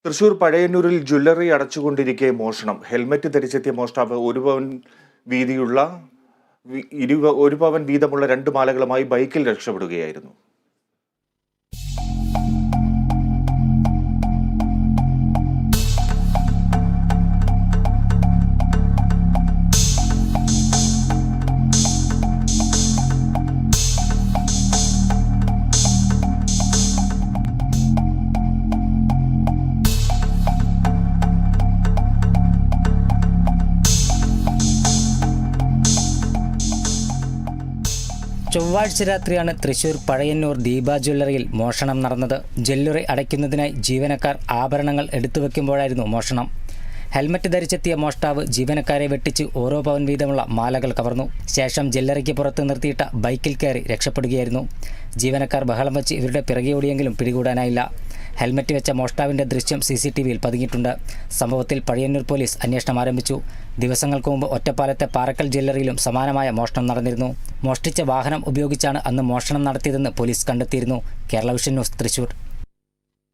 Thrissur പഴയന്നൂരിൽ jewellery അടച്ചുകൊണ്ടിരിക്കെ മോഷണം. Helmet ധരിച്ചെത്തിയ മോഷ്ടാവ് ഒരു പവൻ വീതമുള്ള 2 മാലകളുമായി ബൈക്കിൽ രക്ഷപ്പെടുകയായിരുന്നു. ചൊവ്വാഴ്ച രാത്രിയാണ് തൃശൂർ പഴയന്നൂർ ദീപ ജ്വല്ലറിയിൽ മോഷണം നടന്നത്. ജ്വല്ലറി അടയ്ക്കുന്നതിനായി ജീവനക്കാർ ആഭരണങ്ങൾ എടുത്തുവെക്കുമ്പോഴായിരുന്നു മോഷണം. ഹെൽമറ്റ് ധരിച്ചെത്തിയ മോഷ്ടാവ് ജീവനക്കാരെ വെട്ടിച്ച് 1 പവൻ വീതമുള്ള മാലകൾ കവർന്നു. ശേഷം ജ്വല്ലറിക്ക് പുറത്ത് നിർത്തിയിട്ട ബൈക്കിൽ കയറി രക്ഷപ്പെടുകയായിരുന്നു. ജീവനക്കാർ ബഹളം വച്ച് ഇവരുടെ പിറകെ ഓടിയെങ്കിലും പിടികൂടാനായില്ല. ഹെൽമറ്റ് വെച്ച മോഷ്ടാവിൻ്റെ ദൃശ്യം CCTVയിൽ പതിഞ്ഞിട്ടുണ്ട്. സംഭവത്തിൽ പഴയന്നൂർ പോലീസ് അന്വേഷണം ആരംഭിച്ചു. ദിവസങ്ങൾക്ക് മുമ്പ് ഒറ്റപ്പാലത്തെ പാറക്കൽ ജ്വല്ലറിയിലും സമാനമായ മോഷണം നടന്നിരുന്നു. മോഷ്ടിച്ച വാഹനം ഉപയോഗിച്ചാണ് അന്ന് മോഷണം നടത്തിയതെന്ന് പോലീസ് കണ്ടെത്തിയിരുന്നു. Kerala vision news, Thrissur.